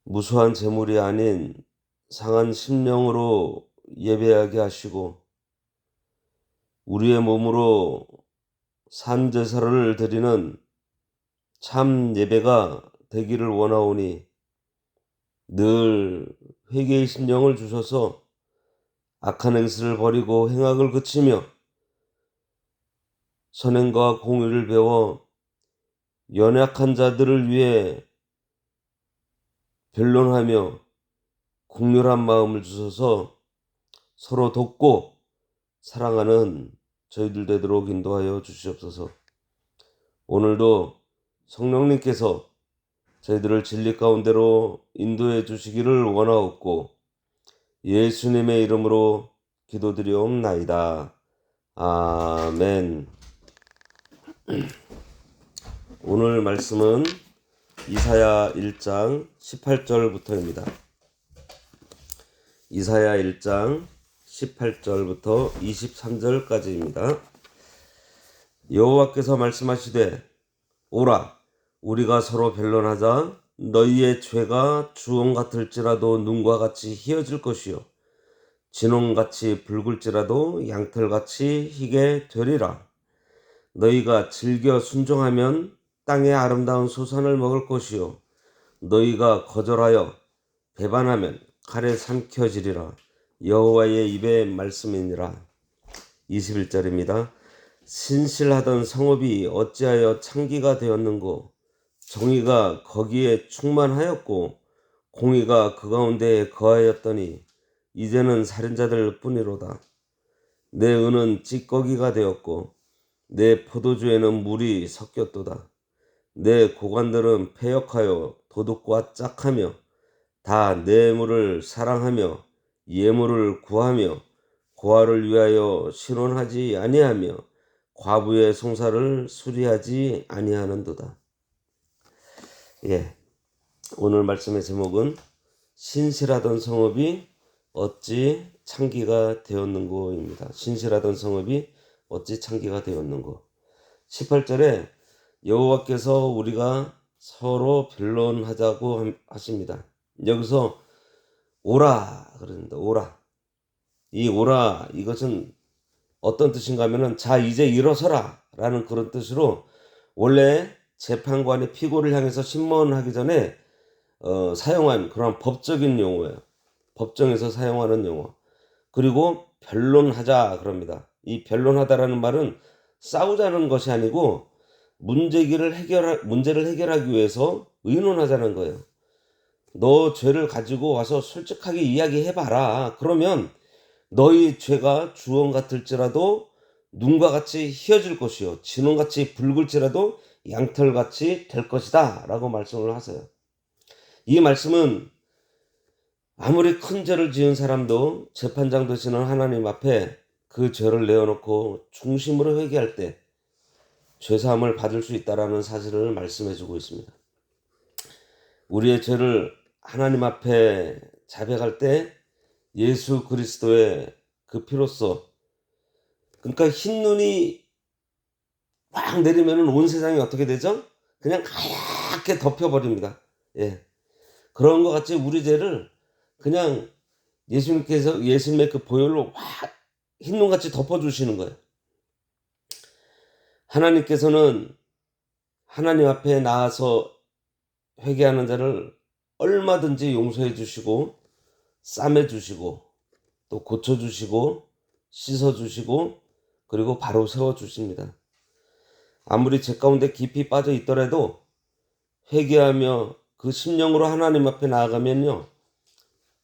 무수한 재물이 아닌 상한 심령으로 예배하게 하시고 우리의 몸으로 산 제사를 드리는 참 예배가 되기를 원하오니 늘 회개의 심령을 주셔서 악한 행실을 버리고 행악을 그치며 선행과 공의를 배워 연약한 자들을 위해 변론하며 국률한 마음을 주셔서 서로 돕고 사랑하는 저희들 되도록 인도하여 주시옵소서. 오늘도 성령님께서 저희들을 진리 가운데로 인도해 주시기를 원하옵고 예수님의 이름으로 기도드리옵나이다. 아멘. 오늘 말씀은 이사야 1장 18절부터입니다. 이사야 1장 18절부터 23절까지입니다. 여호와께서 말씀하시되 오라 우리가 서로 변론하자. 너희의 죄가 주홍 같을지라도 눈과 같이 희어질 것이요 진홍같이 붉을지라도 양털같이 희게 되리라. 너희가 즐겨 순종하면 땅의 아름다운 소산을 먹을 것이요 너희가 거절하여 배반하면 칼에 삼켜지리라. 여호와의 입의 말씀이니라. 21절입니다. 신실하던 성읍이 어찌하여 창기가 되었는고 정의가 거기에 충만하였고 공의가 그 가운데에 거하였더니 이제는 살인자들 뿐이로다. 내 은은 찌꺼기가 되었고 내 포도주에는 물이 섞였도다. 내 고관들은 패역하여 도둑과 짝하며 다 뇌물을 사랑하며 예물을 구하며 고아를 위하여 신원하지 아니하며 과부의 송사를 수리하지 아니하는도다. 오늘 말씀의 제목은 신실하던 성읍이 어찌 창기가 되었는고입니다. 신실하던 성읍이 어찌 창기가 되었는고. 18절에 여호와께서 우리가 서로 변론하자고 하십니다. 여기서 오라 그러는데 오라. 이 오라 이것은 어떤 뜻인가 하면은 자 이제 일어서라 라는 그런 뜻으로 원래 재판관이 피고를 향해서 신문하기 전에 사용한 그런 법적인 용어예요. 법정에서 사용하는 용어. 그리고 변론하자 그럽니다. 이 변론하다라는 말은 싸우자는 것이 아니고 문제를 해결하기 위해서 의논하자는 거예요. 너 죄를 가지고 와서 솔직하게 이야기해봐라. 그러면 너희 죄가 주홍 같을지라도 눈과 같이 희어질 것이요 진홍같이 붉을지라도 양털같이 될 것이다 라고 말씀을 하세요. 이 말씀은 아무리 큰 죄를 지은 사람도 재판장 되시는 하나님 앞에 그 죄를 내어놓고 중심으로 회개할 때 죄사함을 받을 수 있다는 사실을 말씀해 주고 있습니다. 우리의 죄를 하나님 앞에 자백할 때 예수 그리스도의 그 피로써 그러니까 흰눈이 막 내리면 온 세상이 어떻게 되죠? 그냥 하얗게 덮여버립니다. 그런 것 같이 우리 죄를 그냥 예수님의 그 보혈로 확 흰눈같이 덮어주시는 거예요. 하나님께서는 하나님 앞에 나아서 회개하는 자를 얼마든지 용서해 주시고 싸매 주시고 또 고쳐 주시고 씻어 주시고 그리고 바로 세워 주십니다. 아무리 죄 가운데 깊이 빠져 있더라도 회개하며 그 심령으로 하나님 앞에 나아가면요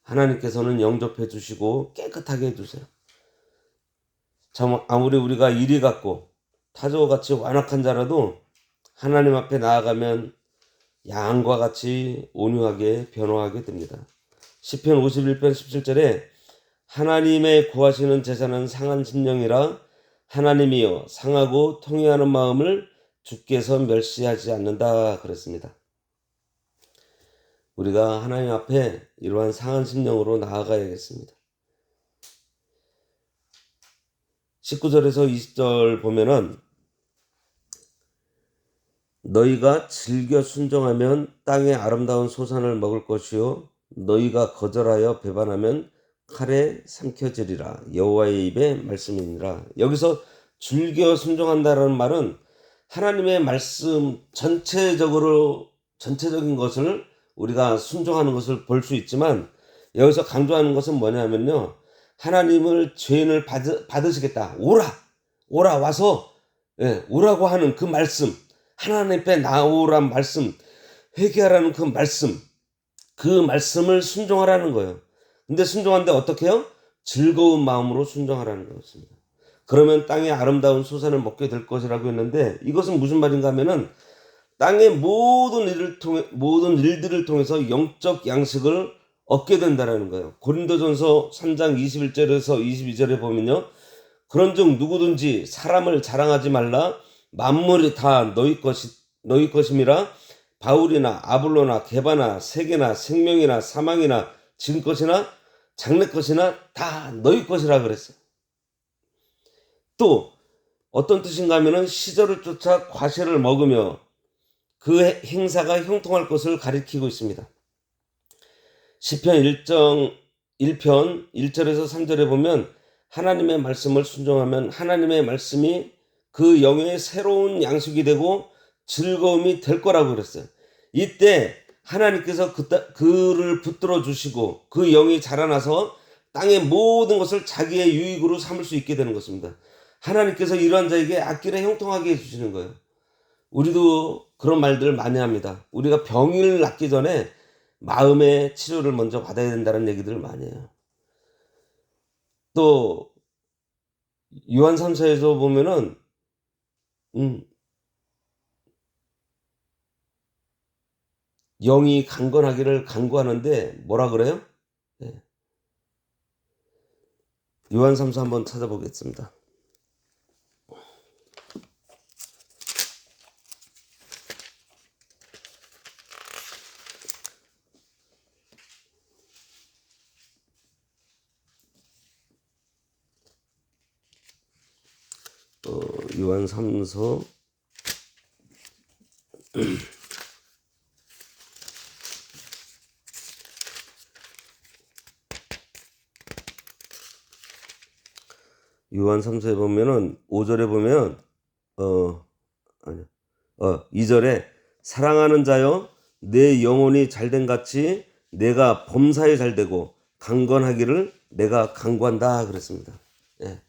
하나님께서는 영접해 주시고 깨끗하게 해주세요. 참 아무리 우리가 이리 같고 타조와 같이 완악한 자라도 하나님 앞에 나아가면 양과 같이 온유하게 변화하게 됩니다. 시편 51편 17절에 하나님의 구하시는 제사는 상한 심령이라 하나님이여 상하고 통회하는 마음을 주께서 멸시하지 않는다 그랬습니다. 우리가 하나님 앞에 이러한 상한 심령으로 나아가야겠습니다. 19절에서 20절 보면은 너희가 즐겨 순종하면 땅의 아름다운 소산을 먹을 것이요 너희가 거절하여 배반하면 칼에 삼켜지리라. 여호와의 입의 말씀이니라. 여기서 즐겨 순종한다라는 말은 하나님의 말씀 전체적인 것을 우리가 순종하는 것을 볼 수 있지만, 여기서 강조하는 것은 뭐냐면요, 하나님을 죄인을 받으시겠다, 오라 와서, 오라고 하는 그 말씀, 하나님 앞에 나오란 말씀, 회개하라는 그 말씀을 순종하라는 거예요. 근데 순종하는데 어떻게 해요? 즐거운 마음으로 순종하라는 것입니다. 그러면 땅의 아름다운 소산을 먹게 될 것이라고 했는데, 이것은 무슨 말인가 하면은 땅의 모든 일들을 통해서 영적 양식을 얻게 된다는 거예요. 고린도전서 3장 21절에서 22절에 보면요, 그런즉 누구든지 사람을 자랑하지 말라. 만물이 다 너희 것임이라. 바울이나 아볼로나 게바나 세계나 생명이나 사망이나 지금 것이나 장래 것이나 다 너희 것이라 그랬어요. 또 어떤 뜻인가 하면은 시절을 쫓아 과실을 먹으며 그 행사가 형통할 것을 가리키고 있습니다. 시편 1편 1절에서 3절에 보면 하나님의 말씀을 순종하면 하나님의 말씀이 그 영의 새로운 양식이 되고 즐거움이 될 거라고 그랬어요. 이때 하나님께서 그를 붙들어 주시고 그 영이 자라나서 땅의 모든 것을 자기의 유익으로 삼을 수 있게 되는 것입니다. 하나님께서 이러한 자에게 악기를 형통하게 해주시는 거예요. 우리도 그런 말들을 많이 합니다. 우리가 병을 낫기 전에 마음의 치료를 먼저 받아야 된다는 얘기들을 많이 해요. 또 요한 3서에서 보면은 영이 강건하기를 간구하는데 뭐라 그래요? 네. 요한 3서 한번 찾아보겠습니다. 요한 3서 요한 3서에 보면은 5절에 보면 2절에 사랑하는 자여 내 영혼이 잘된 같이 내가 범사에 잘되고 강건하기를 내가 간구한다 그랬습니다. 예.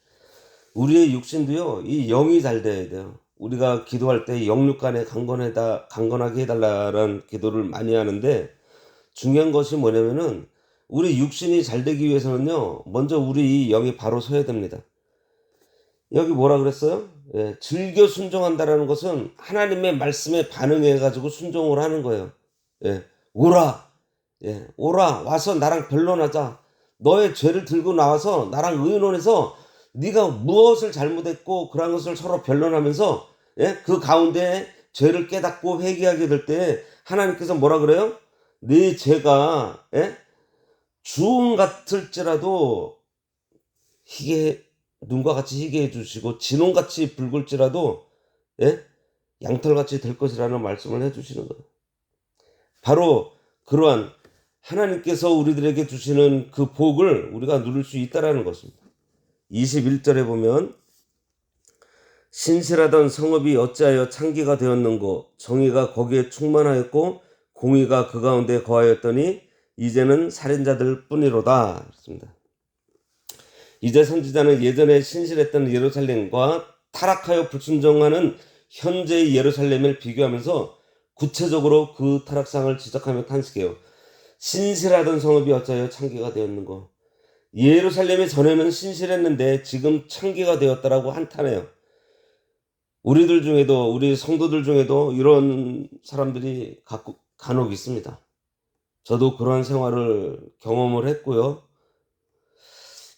우리의 육신도요, 이 영이 잘 돼야 돼요. 우리가 기도할 때 영육간에 강건하게 해달라는 기도를 많이 하는데, 중요한 것이 뭐냐면은 우리 육신이 잘 되기 위해서는요, 먼저 우리 이 영이 바로 서야 됩니다. 여기 뭐라 그랬어요? 즐겨 순종한다라는 것은 하나님의 말씀에 반응해가지고 순종을 하는 거예요. 오라, 오라 와서 나랑 변론하자. 너의 죄를 들고 나와서 나랑 의논해서 네가 무엇을 잘못했고 그런 것을 서로 변론하면서 그 가운데 죄를 깨닫고 회개하게 될 때 하나님께서 뭐라 그래요? 네 죄가 주홍 같을지라도 희게 눈과 같이 희게 해주시고 진홍같이 붉을지라도 양털같이 될 것이라는 말씀을 해주시는 거예요. 바로 그러한 하나님께서 우리들에게 주시는 그 복을 우리가 누릴 수 있다는 것입니다. 21절에 보면 신실하던 성읍이 어찌하여 창기가 되었는고 정의가 거기에 충만하였고 공의가 그 가운데 거하였더니 이제는 살인자들 뿐이로다. 그렇습니다. 이제 선지자는 예전에 신실했던 예루살렘과 타락하여 불순종하는 현재의 예루살렘을 비교하면서 구체적으로 그 타락상을 지적하며 탄식해요. 신실하던 성읍이 어찌하여 창기가 되었는고. 예루살렘이 전에는 신실했는데 지금 창기가 되었다라고 한탄해요. 우리들 중에도, 우리 성도들 중에도 이런 사람들이 간혹 있습니다. 저도 그런 생활을 경험을 했고요.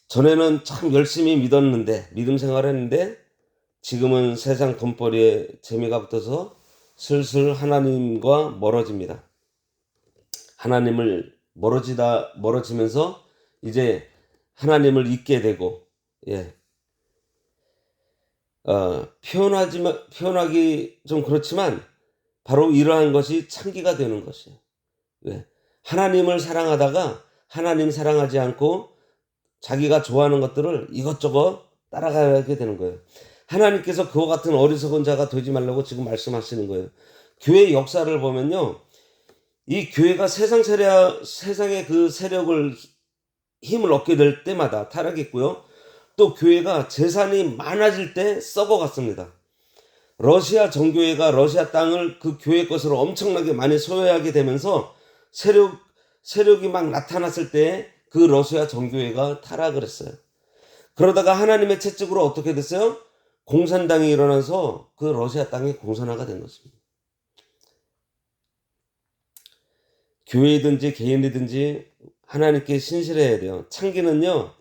전에는 참 열심히 믿음 생활을 했는데 지금은 세상 돈벌이에 재미가 붙어서 슬슬 하나님과 멀어집니다. 하나님을 멀어지면서 이제 하나님을 잊게 되고, 표현하기 좀 그렇지만 바로 이러한 것이 창기가 되는 것이에요. 왜? 하나님을 사랑하다가 하나님 사랑하지 않고 자기가 좋아하는 것들을 이것저것 따라가게 되는 거예요. 하나님께서 그와 같은 어리석은 자가 되지 말라고 지금 말씀하시는 거예요. 교회 역사를 보면요. 이 교회가 세상의 그 세력을 힘을 얻게 될 때마다 타락했고요. 또 교회가 재산이 많아질 때 썩어갔습니다. 러시아 정교회가 러시아 땅을 그 교회 것으로 엄청나게 많이 소유하게 되면서 세력이 막 나타났을 때 그 러시아 정교회가 타락을 했어요. 그러다가 하나님의 채찍으로 어떻게 됐어요? 공산당이 일어나서 그 러시아 땅이 공산화가 된 것입니다. 교회든지 개인이든지 하나님께 신실해야 돼요. 창기는요,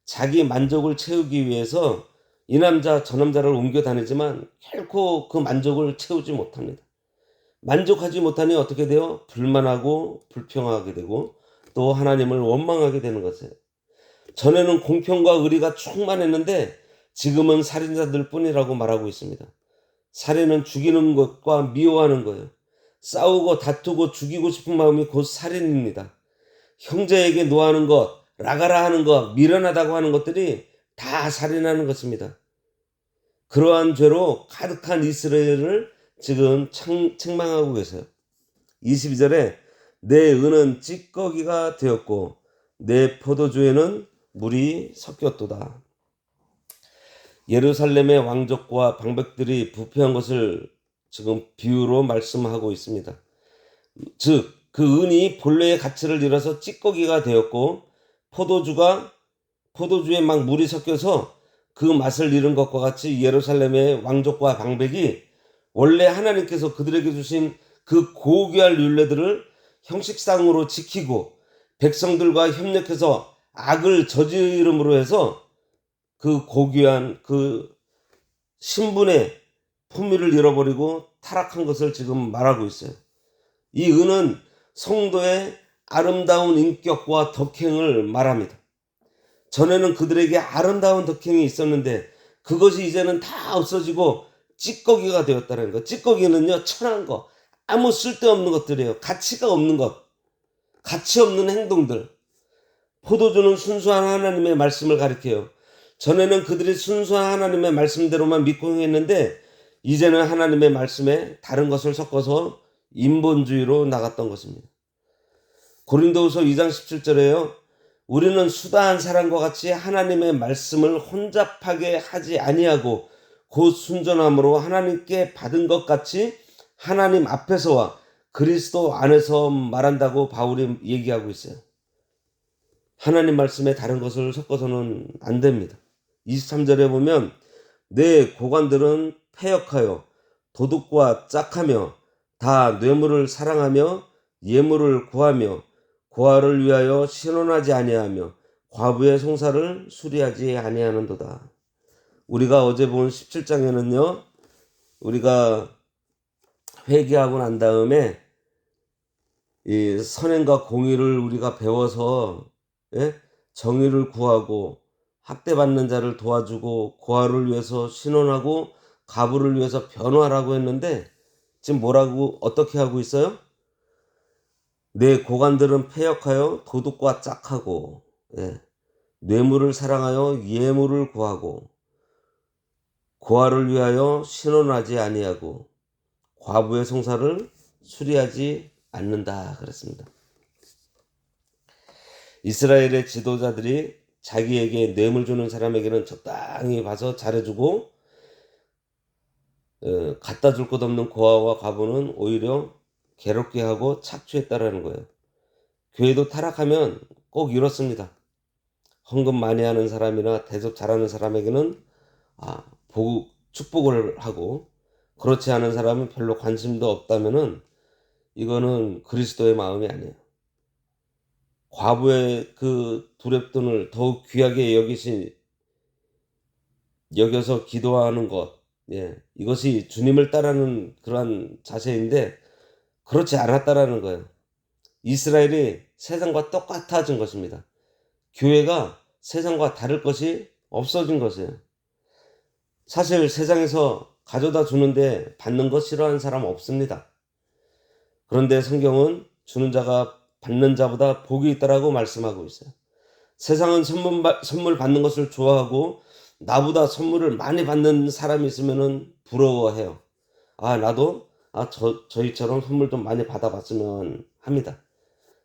자기 만족을 채우기 위해서 이 남자 저 남자를 옮겨 다니지만 결코 그 만족을 채우지 못합니다. 만족하지 못하니 어떻게 돼요? 불만하고 불평하게 되고 또 하나님을 원망하게 되는 것이에요. 전에는 공평과 의리가 충만했는데 지금은 살인자들 뿐이라고 말하고 있습니다. 살인은 죽이는 것과 미워하는 거예요. 싸우고 다투고 죽이고 싶은 마음이 곧 살인입니다. 형제에게 노하는 것, 라가라 하는 것, 미련하다고 하는 것들이 다 살인하는 것입니다. 그러한 죄로 가득한 이스라엘을 지금 책망하고 계세요. 22절에 내 은은 찌꺼기가 되었고 내 포도주에는 물이 섞였도다. 예루살렘의 왕족과 방백들이 부패한 것을 지금 비유로 말씀하고 있습니다. 즉, 그 은이 본래의 가치를 잃어서 찌꺼기가 되었고 포도주에 막 물이 섞여서 그 맛을 잃은 것과 같이 예루살렘의 왕족과 방백이 원래 하나님께서 그들에게 주신 그 고귀한 율례들을 형식상으로 지키고 백성들과 협력해서 악을 저지름으로 해서 그 고귀한 그 신분의 품위를 잃어버리고 타락한 것을 지금 말하고 있어요. 이 은은 성도의 아름다운 인격과 덕행을 말합니다. 전에는 그들에게 아름다운 덕행이 있었는데 그것이 이제는 다 없어지고 찌꺼기가 되었다는 거. 찌꺼기는요, 천한 거, 아무 쓸데없는 것들이에요. 가치가 없는 것, 가치 없는 행동들. 포도주는 순수한 하나님의 말씀을 가리켜요. 전에는 그들이 순수한 하나님의 말씀대로만 믿고 행했는데 이제는 하나님의 말씀에 다른 것을 섞어서 인본주의로 나갔던 것입니다. 고린도후서 2장 17절에요. 우리는 수다한 사람과 같이 하나님의 말씀을 혼잡하게 하지 아니하고 곧 순전함으로 하나님께 받은 것 같이 하나님 앞에서와 그리스도 안에서 말한다고 바울이 얘기하고 있어요. 하나님 말씀에 다른 것을 섞어서는 안 됩니다. 23절에 보면 내 고관들은 패역하여 도둑과 짝하며 다 뇌물을 사랑하며 예물을 구하며 고아를 위하여 신원하지 아니하며 과부의 송사를 수리하지 아니하는도다. 우리가 어제 본 17장에는요. 우리가 회개하고 난 다음에 이 선행과 공의를 우리가 배워서 정의를 구하고 학대받는 자를 도와주고 고아를 위해서 신원하고 과부를 위해서 변호하라고 했는데 지금 뭐라고 어떻게 하고 있어요? 내 고관들은 패역하여 도둑과 짝하고 뇌물을 사랑하여 예물을 구하고 고아를 위하여 신원하지 아니하고 과부의 송사를 수리하지 않는다 그랬습니다. 이스라엘의 지도자들이 자기에게 뇌물 주는 사람에게는 적당히 봐서 잘해주고 갖다 줄 것 없는 고아와 과부는 오히려 괴롭게 하고 착취했다라는 거예요. 교회도 타락하면 꼭 이렇습니다. 헌금 많이 하는 사람이나 대접 잘하는 사람에게는 축복을 하고 그렇지 않은 사람은 별로 관심도 없다면은 이거는 그리스도의 마음이 아니에요. 과부의 그 두렙돈을 더욱 귀하게 여겨서 기도하는 것, 이것이 주님을 따르는 그러한 자세인데 그렇지 않았다라는 거예요. 이스라엘이 세상과 똑같아진 것입니다. 교회가 세상과 다를 것이 없어진 것이에요. 사실 세상에서 가져다 주는데 받는 거 싫어하는 사람 없습니다. 그런데 성경은 주는 자가 받는 자보다 복이 있다라고 말씀하고 있어요. 세상은 선물 받는 것을 좋아하고 나보다 선물을 많이 받는 사람이 있으면 부러워해요. 나도 저희처럼 선물 좀 많이 받아봤으면 합니다.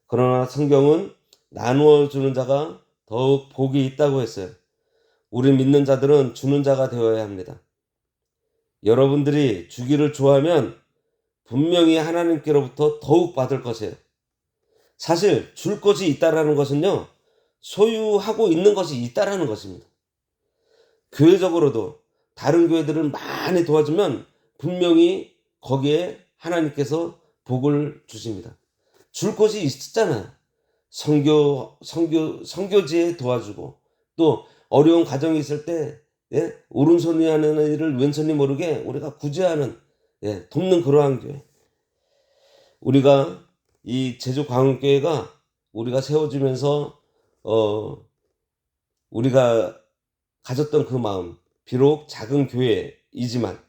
그러나 성경은 나누어 주는 자가 더욱 복이 있다고 했어요. 우리 믿는 자들은 주는 자가 되어야 합니다. 여러분들이 주기를 좋아하면 분명히 하나님께로부터 더욱 받을 것이에요. 사실 줄 것이 있다라는 것은요, 소유하고 있는 것이 있다라는 것입니다. 교회적으로도 다른 교회들을 많이 도와주면 분명히 거기에 하나님께서 복을 주십니다. 줄 것이 있었잖아요. 선교지에 도와주고, 또 어려운 가정이 있을 때 오른손이 하는 일을 왼손이 모르게 우리가 구제하는, 돕는 그러한 교회. 우리가 이 제주광흥교회가 우리가 세워지면서 우리가 가졌던 그 마음, 비록 작은 교회이지만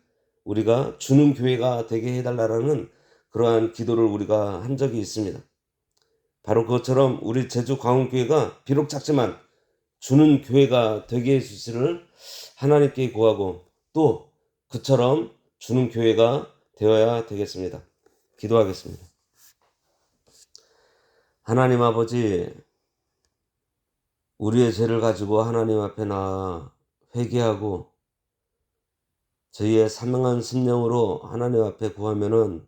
우리가 주는 교회가 되게 해달라는 그러한 기도를 우리가 한 적이 있습니다. 바로 그것처럼 우리 제주광흥교회가 비록 작지만 주는 교회가 되게 해주시를 하나님께 구하고, 또 그처럼 주는 교회가 되어야 되겠습니다. 기도하겠습니다. 하나님 아버지, 우리의 죄를 가지고 하나님 앞에 나아 회개하고 저희의 사명한 심령으로 하나님 앞에 구하면은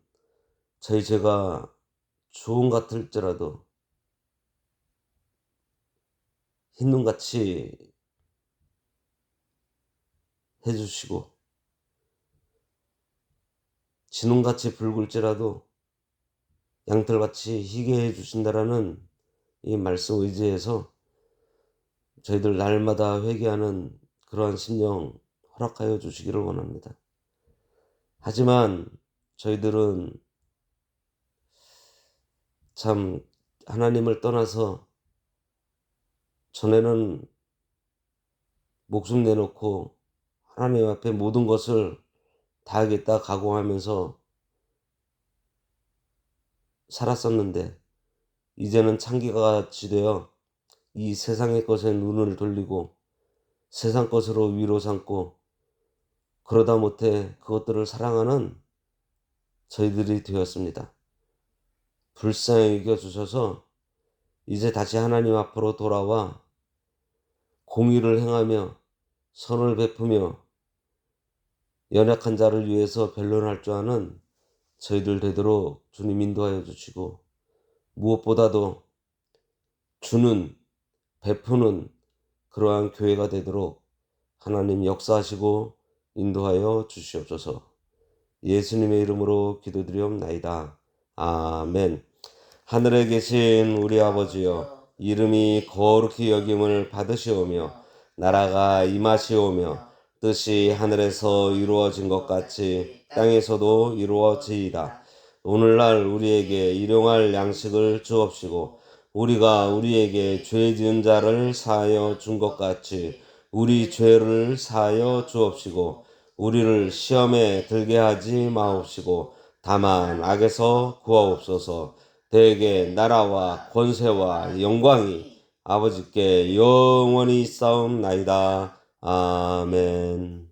저희 죄가 주홍 같을지라도 흰눈같이 해주시고, 진홍같이 붉을지라도 양털같이 희게 해주신다라는 이 말씀 의지해서 저희들 날마다 회개하는 그러한 심령 허락하여 주시기를 원합니다. 하지만 저희들은 참 하나님을 떠나서 전에는 목숨 내놓고 하나님 앞에 모든 것을 다 하겠다 각오하면서 살았었는데, 이제는 창기가 같이 되어 이 세상의 것에 눈을 돌리고 세상 것으로 위로 삼고, 그러다 못해 그것들을 사랑하는 저희들이 되었습니다. 불쌍히 여겨주셔서 이제 다시 하나님 앞으로 돌아와 공의를 행하며 선을 베푸며 연약한 자를 위해서 변론할 줄 아는 저희들 되도록 주님 인도하여 주시고, 무엇보다도 주는, 베푸는 그러한 교회가 되도록 하나님 역사하시고 인도하여 주시옵소서. 예수님의 이름으로 기도드리옵나이다. 아멘. 하늘에 계신 우리 아버지여, 이름이 거룩히 여김을 받으시오며 나라가 임하시오며 뜻이 하늘에서 이루어진 것 같이 땅에서도 이루어지이다. 오늘날 우리에게 일용할 양식을 주옵시고, 우리가 우리에게 죄 지은 자를 사하여 준 것 같이 우리 죄를 사하여 주옵시고, 우리를 시험에 들게 하지 마옵시고 다만 악에서 구하옵소서. 대개 나라와 권세와 영광이 아버지께 영원히 있사옵나이다. 아멘.